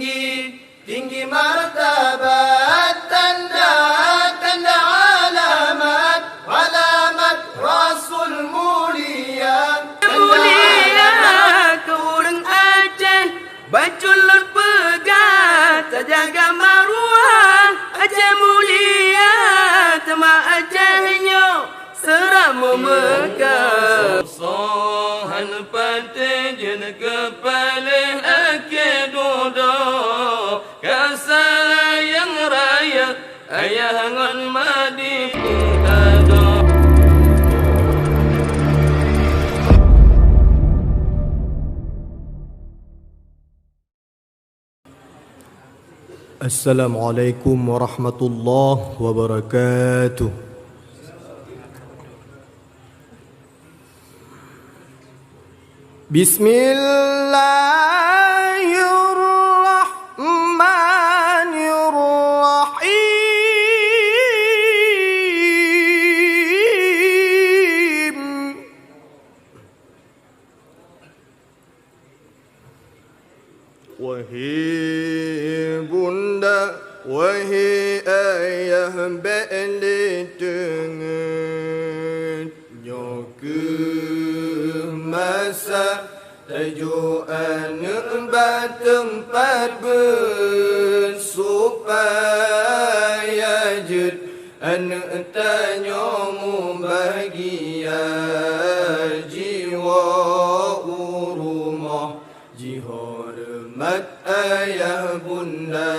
tinggi, tinggi martabat, tanda-tanda alamat, alamat Rasul mulia. Mulia kurang Aceh, baculur pegat, terjaga maruah Aceh mulia, tema Acehnya seramu Mekah. Sohan patih jen kepala Aceh dodo, kasayang raya ayah ngon madi putado. Assalamualaikum warahmatullahi wabarakatuh. Bismillahirrahmanirrahim. Wahai bunda, wahai ayah balik tengah nyoke masa tajuk anak tempat bersupaya jud anak tanyamu bahagia jiwa urumah jihormat ayah bunda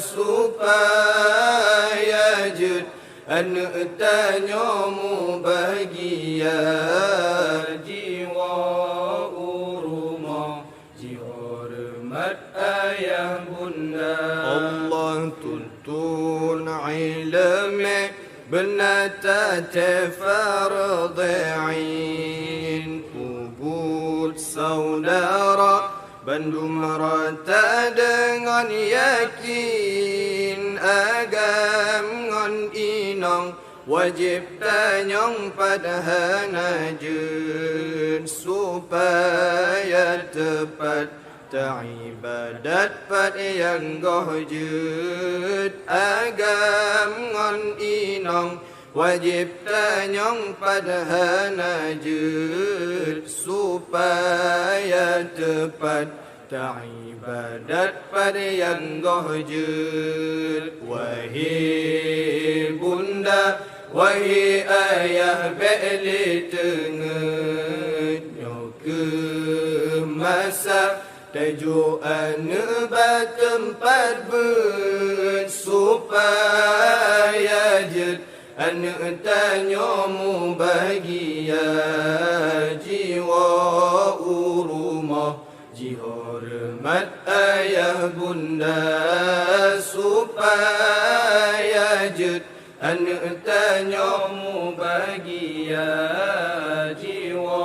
supaya jud anak tanyamu bahagia jiwa urumah jihormat ayah bunda. Allah tuntun ilmu benata tafardain kubut saudara Bandung rata dengan yakin agam ngon inong wajib tanyong pada hanajun supaya tepat ta'ibadat pad yang gohjud agam ngon inong wajib tanyong pada hanajud supaya tepat ta'ibadat pada yang gohjud. Wahai bunda, wahai ayah balik tengah nyoke masa tajuk anak tempat bersupaya jud anak tanyamu bahagia jiwa urumah jihormat ayah bunda supaya jud anak tanyamu bahagia jiwa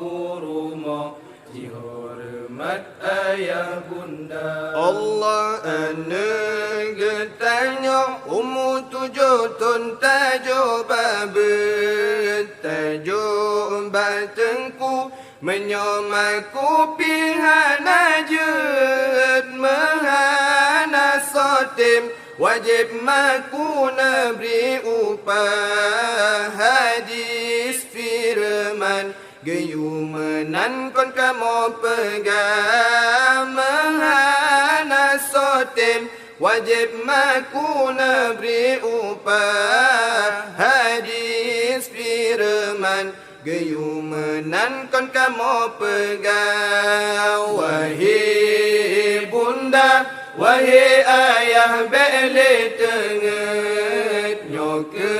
urumah jihormat ayah bunda. Allah anak tanya umur 7 tahun tajuk babet tajuk batengku menyomaku pihak najud menghana sotim wajib maku nabri upah hadis firman geyumenan kon kamu pegang menghana sotim wajib maku nabri upah hadis firman geyumenan kon kamu pegang. Wahai bunda, wahai ayah balik tengah nyoke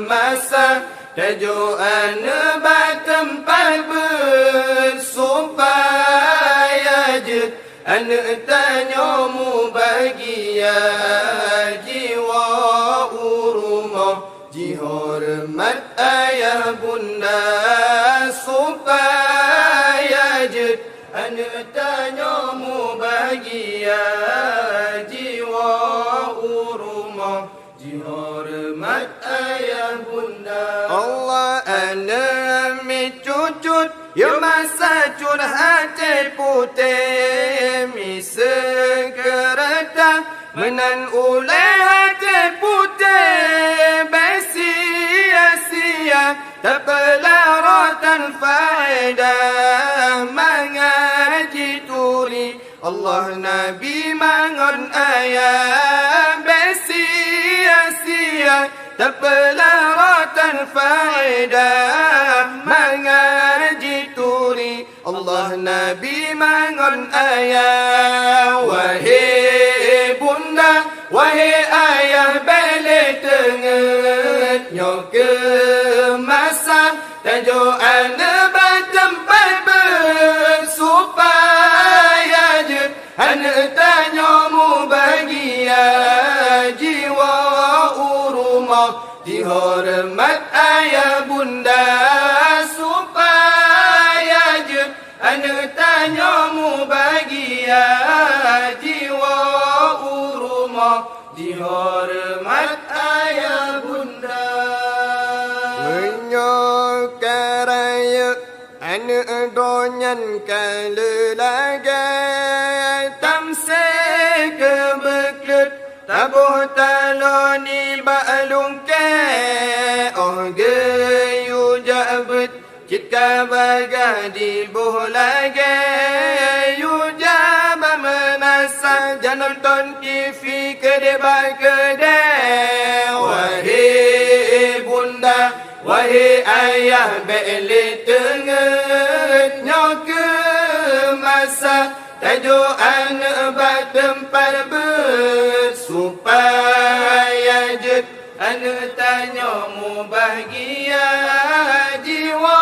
masa tajuk anak tempat bersupaya jud anak tanyamu bahagia jiwa urumah jihormat ayah bunda supaya jud anak tanyamu bahagia jiwa urumah jihormat ayah bunda. Allah anak cucut ya masa curhat putih menan oleh hati putih bersia-sia terpelaratan faedah mengaji turi Allah Nabi mangon ayat bersia-sia terpelaratan faedah mengaji turi Allah Nabi mangon ayat wahai bunda wahai ayah balik tenget nyok ke masa tajuk anak bertempat bersupaya je anak tanyamu bahagia jiwa urumah dihormat ayah bunda supaya je anak tanyamu bahagia jiwa urumah dihormat ayah bunda menyokaraya anak donyan kalelagai tamse kebeklet tabuh taloni ba'lung ke oh geyu jabet Jika bagadi buh lagi Yujaba menasa Jangan nonton TV kedai Wahai bunda Wahai ayah beli tengetnya ke masa Tajuk anak bertempat supaya jet anak tanyamu bahagia jiwa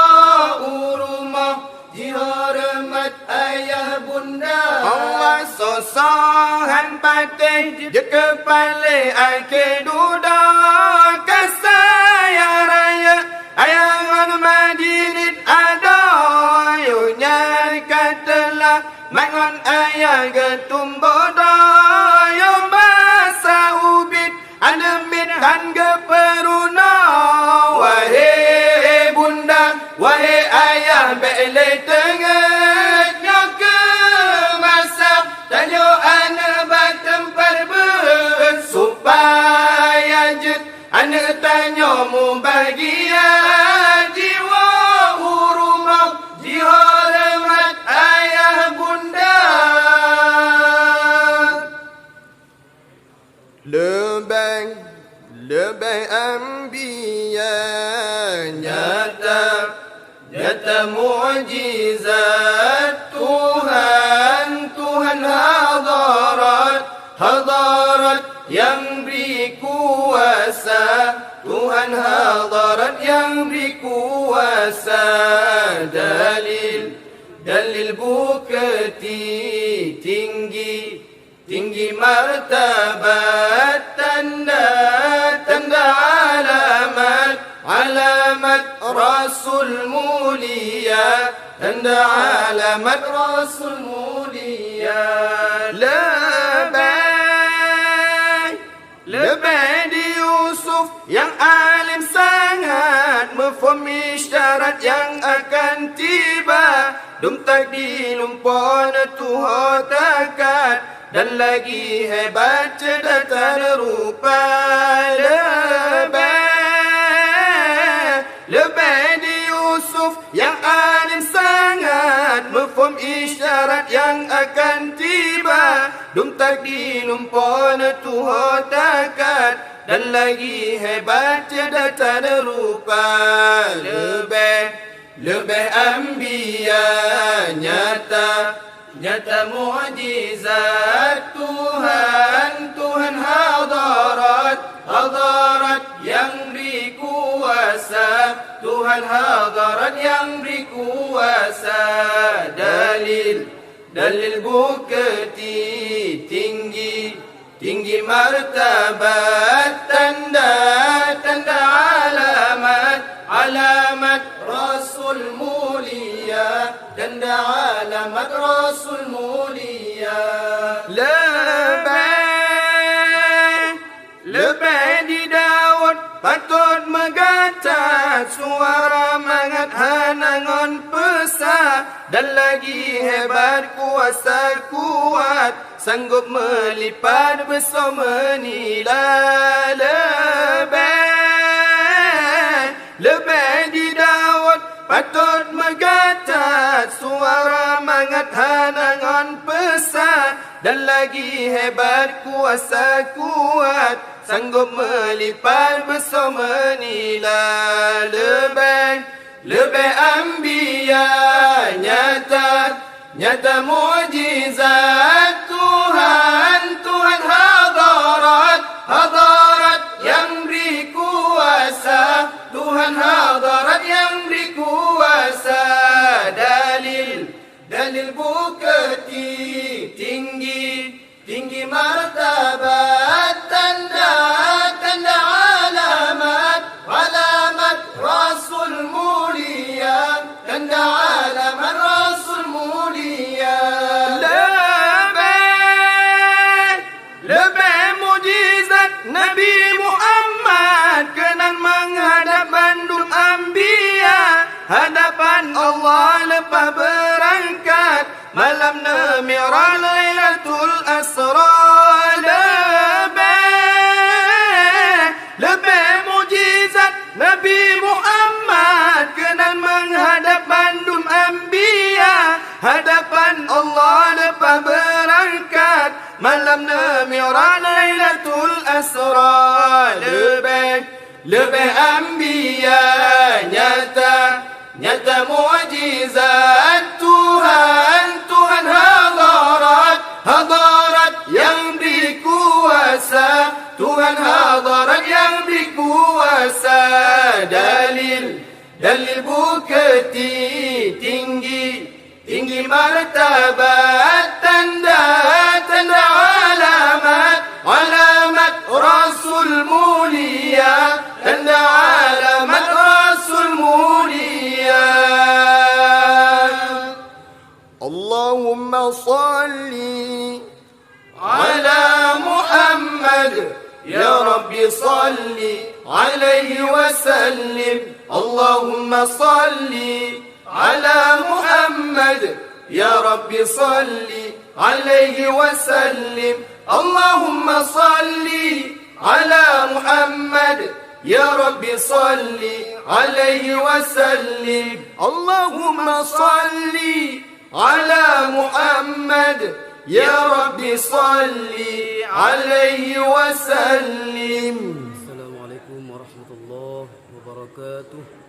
urumah dihormat ayah bunda Allah sosohan patih je kepala ake duda kasaya raya ayangan madinit ada yunya katalah mangon ayah getumboda yo masa ubit Anemit kan geperuna Wahai bunda Wahai ayah Bele tengahnya ke masa Tanyo anak bertempat supaya jet anak tanyamu bahagia jiwa urumah dihormat ayah bunda Lebih ambiya nyata mujizat Tuhan hadarat yang beri kuasa Tuhan hadarat yang beri kuasa dalil bukti tinggi martabat tanda alamat Rasul mulia tanda alamat Rasul mulia lebih di Yusuf yang alim sangat mafhum isyarat yang akan tiba dum takdi lumpon Tuhan takat dan lagi hebat cerdas rupa lebih di Yusuf yang alim sangat mafhum isyarat yang akan tiba dum takdi lumpon Tuhan takat dan lagi hebat cerdas rupa lebih ambiya nyata mujizat Tuhan hadarat yang beri kuasa Tuhan hadarat yang beri kuasa dalil bukti tinggi martabat tanda alamat Rasul mulia tanda alamat Rasul mulia lebih di Daud patut megacat suara mangat hanangon pesan dan lagi hebat kuasa kuat, sanggup melipat besar menilai. Lebih di Daud patut megacat, suara mangat hanangan pesat, dan lagi hebat kuasa kuat, sanggup melipat besar menilai. Lebih anbiya nyata mukjizat Tuhan hadarat yang beri kuasa, Tuhan hadarat yang beri kuasa. Dalil bukti tinggi martabat, tanda alamat Rasul mulia, tanda alamat Rasul mulia. Lebih mujizat Nabi Muhammad kenal menghadap bandung anbiya, hadapan Allah lepas berangkat malam Mi'raj Lailatul Asra. Lebih mujizat Nabi Muhammad kenal menghadap bandung anbiya, hadapan Allah lepas berangkat malam Mi'raj Lailatul Asra. Lebih anbiya nyata mukjizat Tuhan hadarat yang beri kuasa, Tuhan hadarat yang beri kuasa. Dalil bukti tinggi martabat, tanda alamat Rasul mulia, tanda alamat Rasul mulia. Allahumma salli ala Muhammad, ya Rabbi salli alaihi wasallim. Allahumma salli ala Muhammad, ya Rabbi salli alaihi wasallim. Allahumma salli ala Muhammad, ya Rabbi salli alaihi wasallim. Allahumma salli ala Muhammad, ya Rabbi salli alaihi wasallim. Assalamualaikum warahmatullahi wabarakatuh.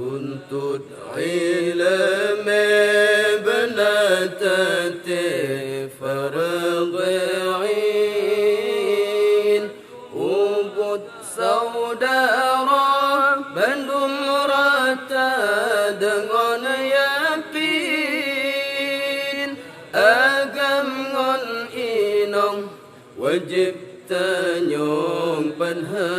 Tuntut ilmu benatati farghain, ubud saudara bandum rata dengan yakin, agam ngon inong wajib tanyong panhanajud,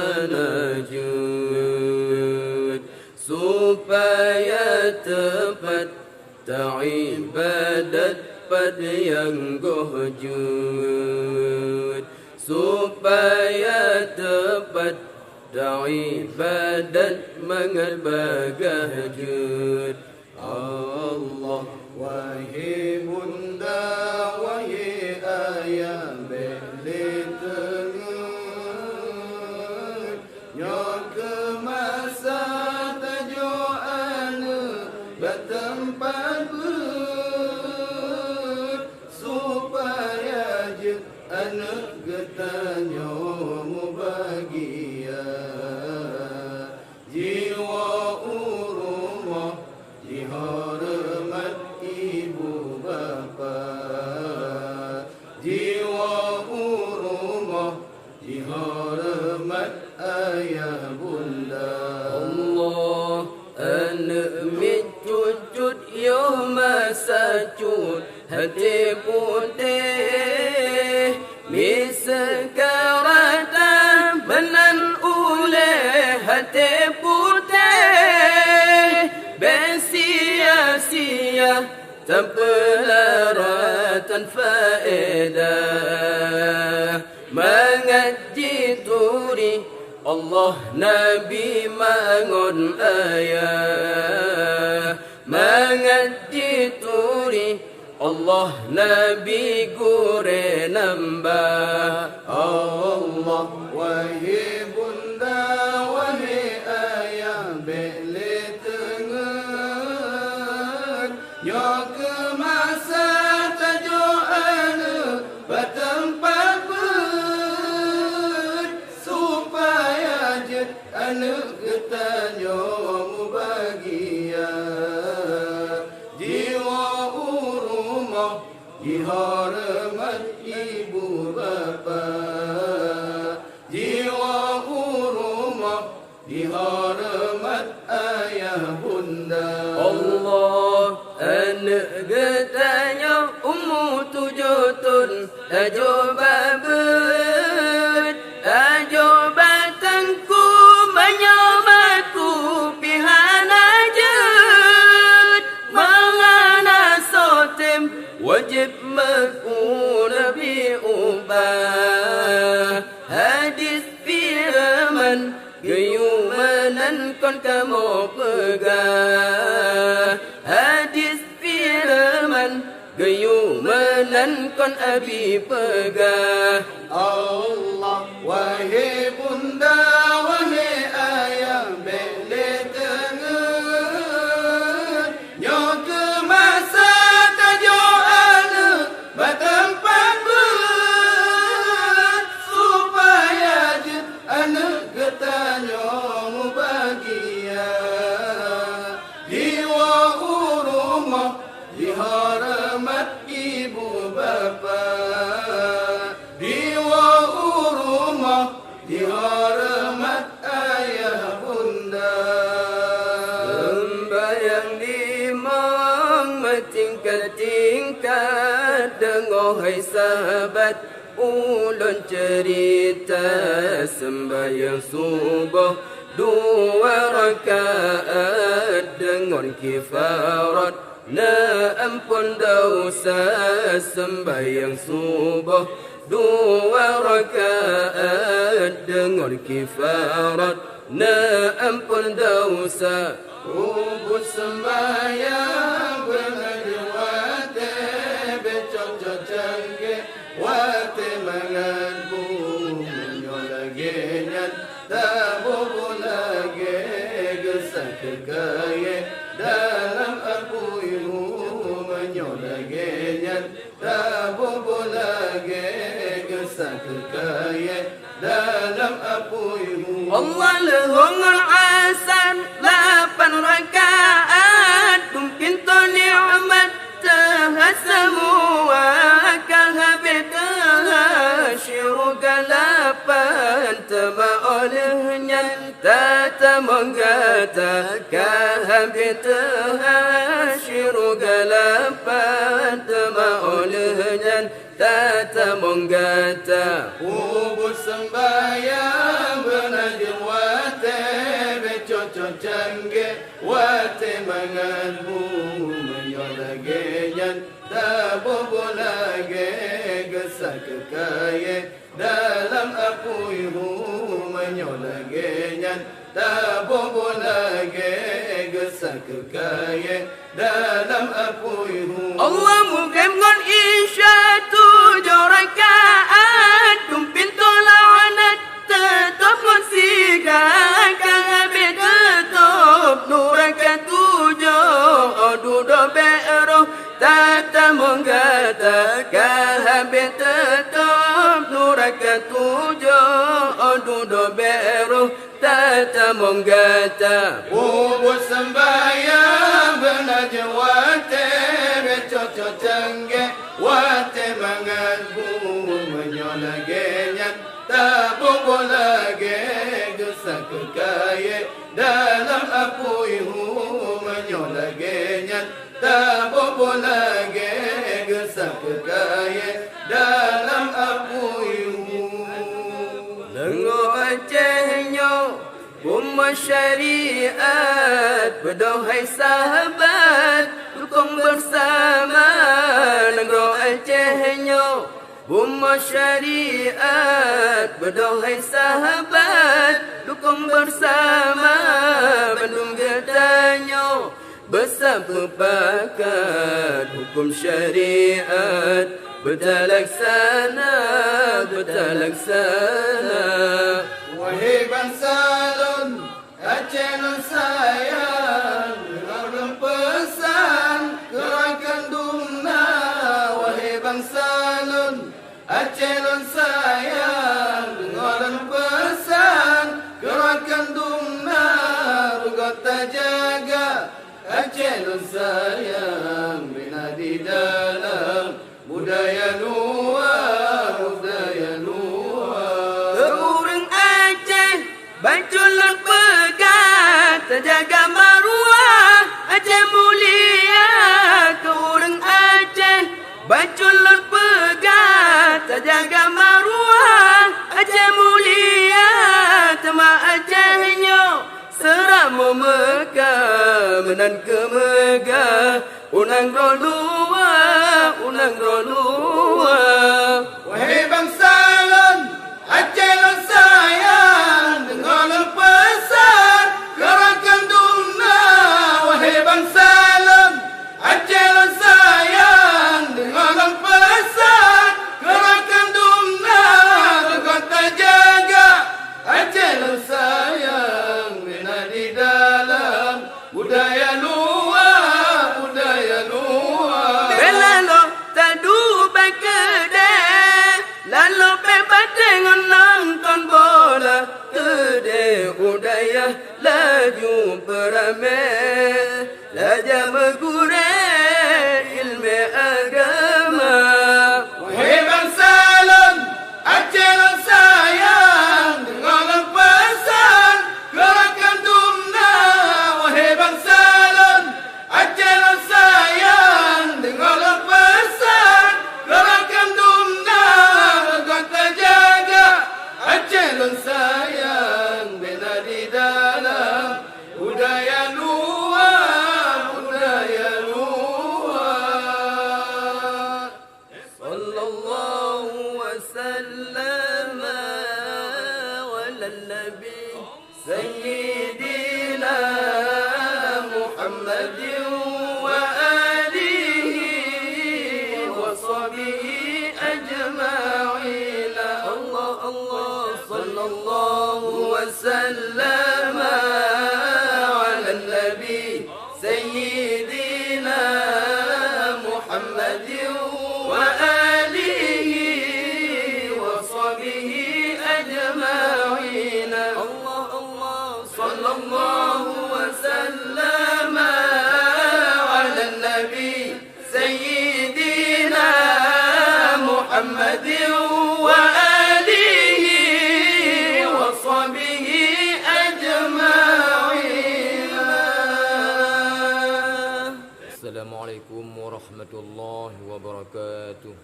supaya tepat ta'ibadat pada yang gohjud, supaya tepat ta'ibadat mangat bagahjud. Allah wahai bunda, wahai ayah belit tengen, nyok kemasa bertempat supaya je anak getanya mubahagia, jiwa urumah dihormat ibu bapa, jiwa urumah dihormat ayah bunda. Allah anak cucut yo masa cut hati tanpa laratan faedah. Mengaji turi Allah Nabi mangun ayah. Mengaji turi Allah Nabi gure nambah. Allah wahai bunda wahai ayah beli tengah nyo ke masa tajuk anu bertempat ber supaya jet anu ketanyo mubagia jiwa urumah dihormat ibu bapa. Jiwa urumah dihormat ayah bunda. Allah anak getanya ummu tujutun ajobabut ajobatanku banyamatku pihanajat mangana sotem wajib makun nabi ubah hadis firman gayumanan kon kamu pegah hadis firman gayumanan kon abi pegah. Allah wahai bunda wahai ayah beli tengah nyo ke masa tajuk anu bertempat ber supaya jet anu getanyo mubagia jiwa urumah dihormat ibu bapa. Jiwa urumah dihormat ayah bunda. Sembayang limang bertingkat-tingkat dengar hai sahabat ulun cerita sembayang subuh 2 rakaat dengar kifarat na ampun dosa sembayang subuh 2 rakaat dengar kifarat na ampun dosa. Ubud sembahyang bernajwate becok-cok canggih wate menganbu menyolagenyan tabubu lagi gesak kekaya dalam aku ibu menyolagenyan tabubu lagi gesak kekaya dalam aku ibu. Allah lehungur asan 8 rakaat mungkin tu ni'mat semua kahabitah syiru galapan teba olehnya tata menggata kahabitah syiru galapan teba olehnya tata menggata. Ubud sembahyang bernajwate becok-cok canggih wate menganbu menyolagenyan tabubu lagi gesak kekaya dalam aku ibu menyolagenyan tabubu lagi gesak kekaya dalam aku ibu. Allah mungkin ngon isya 7 rakaat tumpin tolak tetap musikan kahabit tetap nuraka 7 aduh be'roh tata menggata kahabit tetap nuraka 7 aduh be'roh tata menggata. Ubud sembahyang bernajwate becok-cok canggih wate menganbu menyolagenyan tabubu lagi gesak kekaya dalam aku ibu menyolagenyan tabubu lagi gesak kekaya dalam aku ibu. Dengar acehnya Umma syariat berdohai sahabat dukung bersama negara Acehnya Buma syariat berdoa sahabat dukung bersama Bandung getahnya bersama pakat hukum syariat bertalaksana Wahai bangsa Lun Aceh Lun sayang dengar pesan gerakan Dumna Wahai bangsa Lun Aceh Lun sayang dengar pesan gerakan Dumna Rugata jaga Aceh Lun sayang bina di dalam budaya luar Orang Aceh Banculun pegat terjaga maruah Aceh mulia ke orang Aceh Banculun pegat terjaga maruah Aceh mulia tema Acehnya Seramu Mekah menan ke megah Unang rolua Wahai bangsa Lun Aceh Lun sayang dengar pesan gerakan Dumna Wahai bangsa Lun Aceh Lun sayang dengar pesan gerakan Dumna Rugata jaga Aceh Lun sayang bina di dalam budaya luar Belalo tadu kedai Lalu bebas dengan nonton bola Kedai budaya laju beramai Lajar bergurau ilmu agama Wahai bangsa Lun Aceh Lun sayang dengar pesan gerakan Dumna Wahai bangsa Lun Aceh Lun sayang dengar pesan gerakan Dumna Rugata jaga Aceh Lun sayang bina di dalam budaya luar Sallallahu wasallam Wala nabi Sayyidina Muhammadin Wa alihi Wa sahbihi ajma'in Allah Allah Sallallahu wasallam Wala nabi Sayyidina Muhammadin Wa alihi Wa sahbihi ajma'in Allah Allah Sallallahu wasallam Ala nabi Sayyidina Muhammadin Wa alihi Wa sahbihi ajma'in Assalamualaikum warahmatullahi wabarakatuh.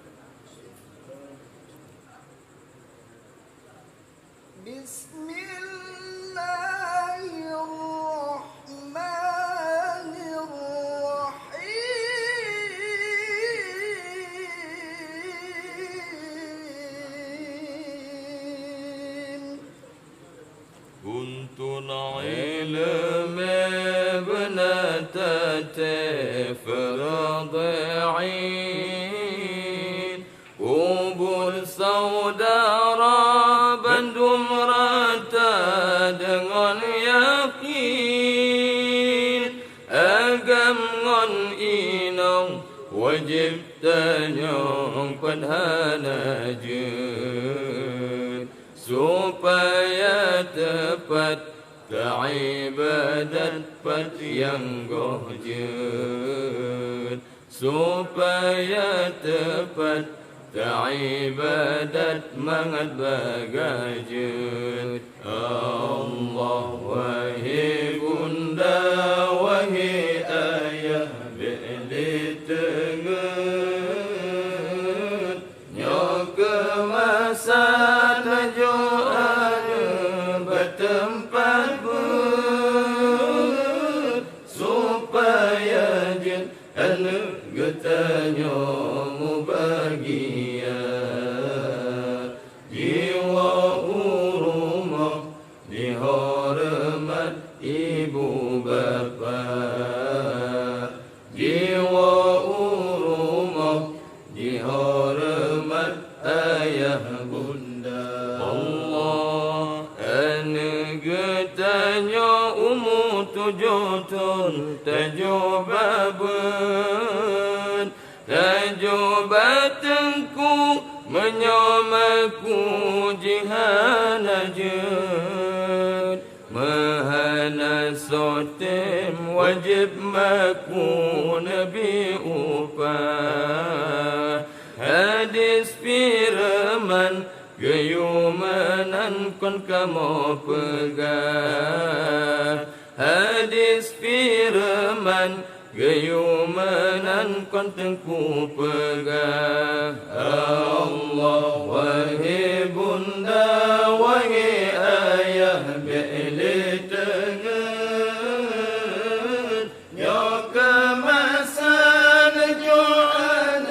Bismillahirrahmanirrahim. Kuntun ilmi bnatati faradi'in Kubur saudara Bandung rata dengan yakin Agam ngon inong wajib tanyong padhanajun Supaya tepat keibadat pat yang gohjun Supaya tepat keibadat mangat bagajun Allah wahai bunda wahai ayah beli tengen nyoke masa najoan bertempat ber supaya jen najud Mahana sotem wajib maku nabi upah Hadis firman gayumanan kon kamu pegang Hadis firman gayumanan kon tengku pegang Allah wahai bunda wahai ayah beli tengen Nyo kemasan joan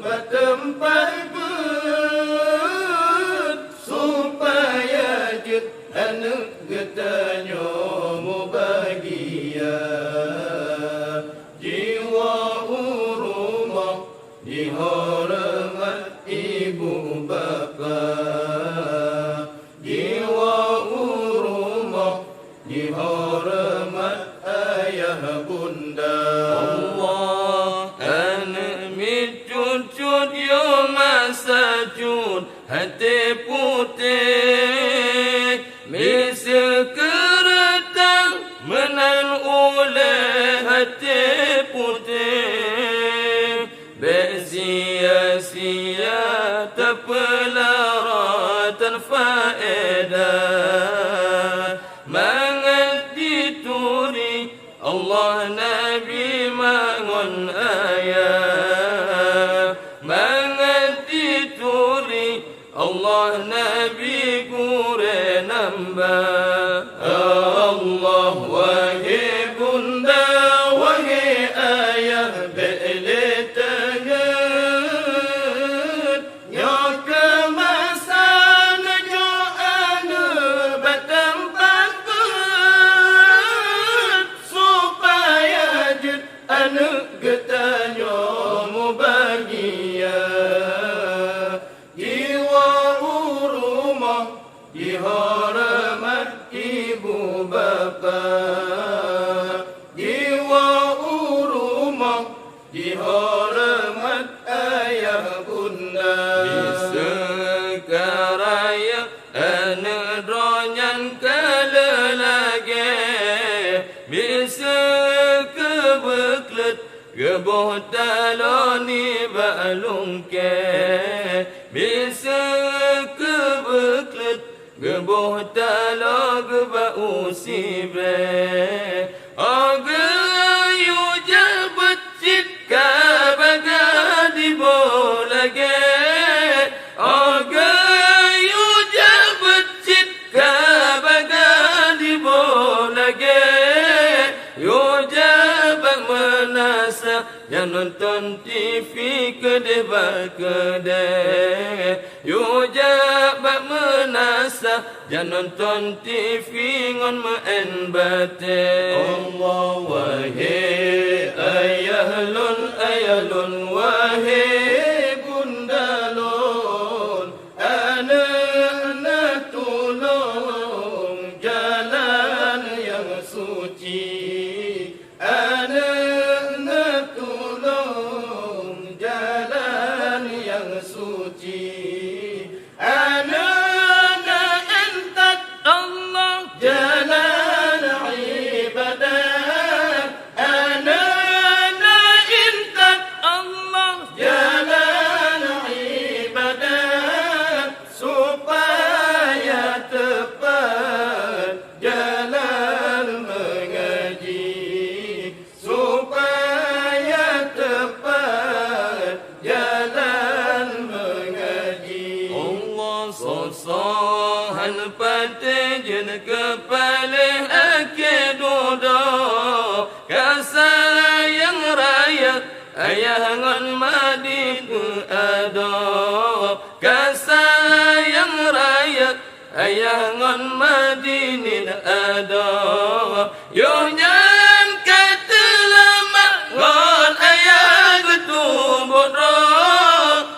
bertempat ber supaya jut anak getanyo mu bahagia jiwa urumah dihormat ibu bapa jiwa urumah dihormat ayah bunda Allah anak micut-cut yo masa cut hati putih misal keretang menan oleh hati putih bersia-sia terpelara terfaedah mangat dituri Allah Nabi mangun ayah mangat dituri Allah Nabi gure nambah Allah wahai bunda wahai ayah beli tengen Nyo kemasan joan bertempat ber supaya jut anak getanyo mu bahagia jiwa urumah dihormat ibu bapa jiwa urumah dihormat ayah bunda bisa karaya anak ronyan kala lagi bisa kebeklet geboh taloni balung ke bisa kebeklet geboh talo geba usibe aga yu jabat cika baga di bolage aga yu jabat cika baga di bolage yu jabat menasa yang nonton TV kedeh yu jabat menasa yang nonton TV ngon main bate Allah wahai ayalun wahai bunda lon anak tolong jalan yang suci anak tolong jalan yang suci anak entak Allah jalan ibadah anak entak Allah jalan ibadah supaya tepat jalan mengaji supaya tepat jalan mengaji Allah sosohan pate jen kepala ake dodo kasayang raya ayah ngon madi ado kasayang raya ayah ngon madinin ado yo nyan kata lama ngon ayah getumbodro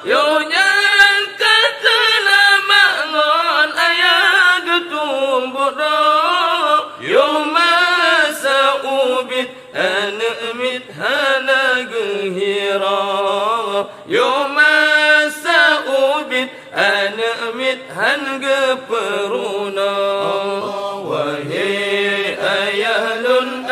yo nyan kata lama ngon ayah getumbodro yo masa ubit anak mit hana gehira yo masa ubit anak mit han seperuna. Wahai ayah lun,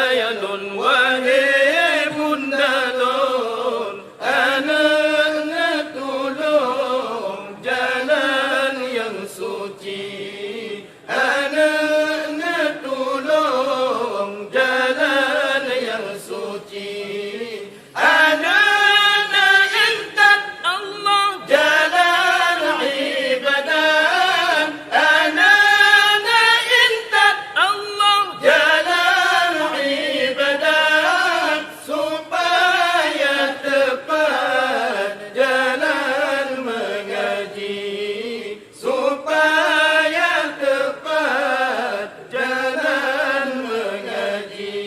wahai bunda lun, anak tolong jalan yang suci, anak tolong jalan yang suci, anak intat Allah jalan ibadah, anak intat Allah jalan ibadah, supaya tepat jalan mengaji, supaya tepat jalan mengaji.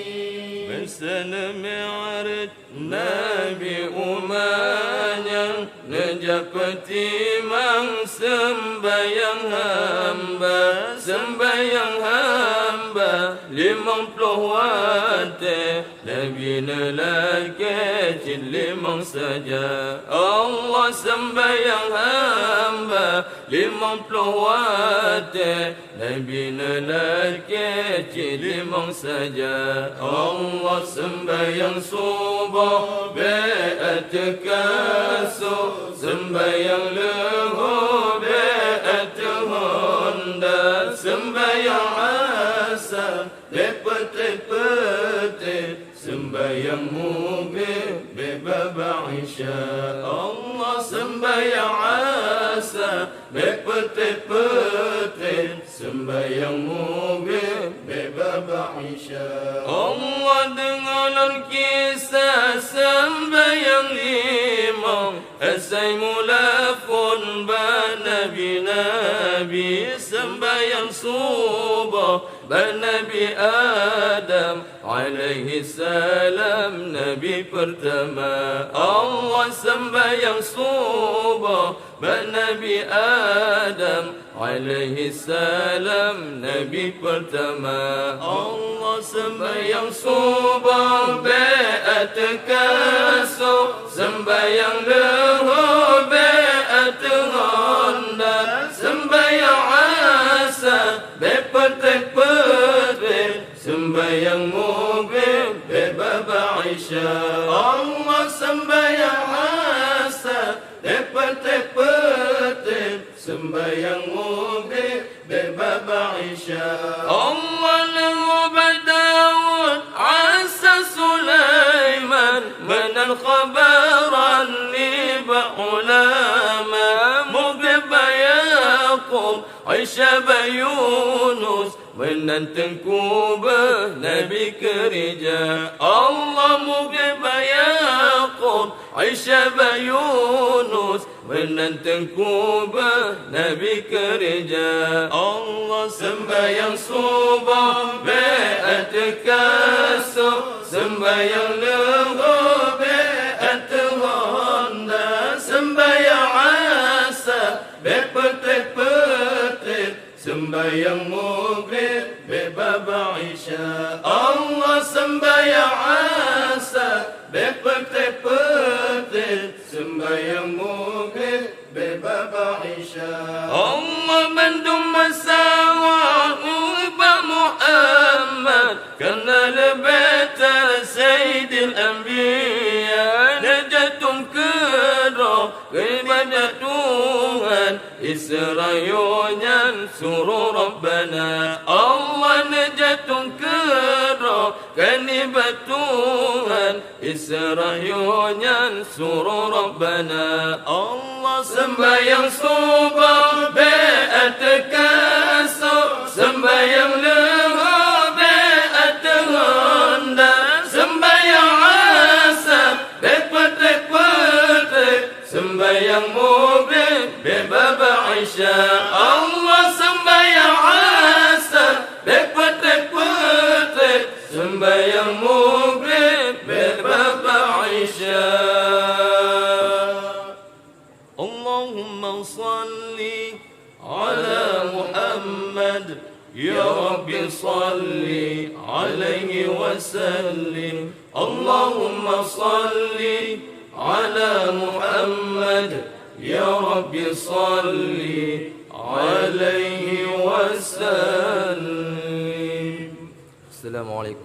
Bersama Mi'raj Nabi umanya, Najapati mang sembayang hamba, sembayang hamba 50 wate, Nabi nelake cilimang saja. Allah sembayang hamba 50 wate, Nabi nelake cilimang saja. Allah sembayang subuh be'at kasu, sembayang leho be'at honda, sembayang asar lepet-lepet, sembayang mubih bebaba isya. Allah sembayang asar lepet-lepet, sembayang mubih bebaba isya. Allah dengan kisah sembayang limang, asai mulafun banabi-nabi, sembayang subuh banabi Adam alaihi salam, nabi pertama. Allah sembayang subuh banabi Adam alaihi salam, nabi pertama. Allah sembayang subuh be'at kasu, sembayang leho be'at honda, sembayang asa bepet-pet, sembayang mubih bebaba isya. Allah sembayang asa bepet-pet, sembayang mubih bebaba isya. Allah lengubah Daud asa Sulaiman, menal khabaran liba ulama, mubih Yaqub Aisyah Yunus, menantang kubah Nabi kerja. Allah mubih Yaqub Aisyah Yunus, menantang kubah Nabi kerja. Allah sembayang subuh be'at kasu, sembayang leho be'at honda, sembayang asa bepet-pet, sembayang mubih bebaba isya. Allah sembayang asa bepet-pet, sembayang mubih bebaba isya. Allah bandung masawa ubah Muhammad, karena lebeta Sayyidil Anbiya, najatum kedra ibadat Tuhan, Isra'ilnya suruh Rabbana. Allah najatum kedra ibadat Tuhan, Isra'ilnya suruh Rabbana. Allah sembayang subuh be'at kasu, sembayang leho be'at honda, sembayang asar bepet-pet, sembayang mubih bebaba isya. Allah sembayang asar bepet-pet, sembayang mubih bebaba isya. Allahumma salli ala Muhammad, ya Rabbi salli alaihi wasallim. Allahumma salli ala Muhammad, ya Rabbi salli عليه وسلم. Assalamualaikum.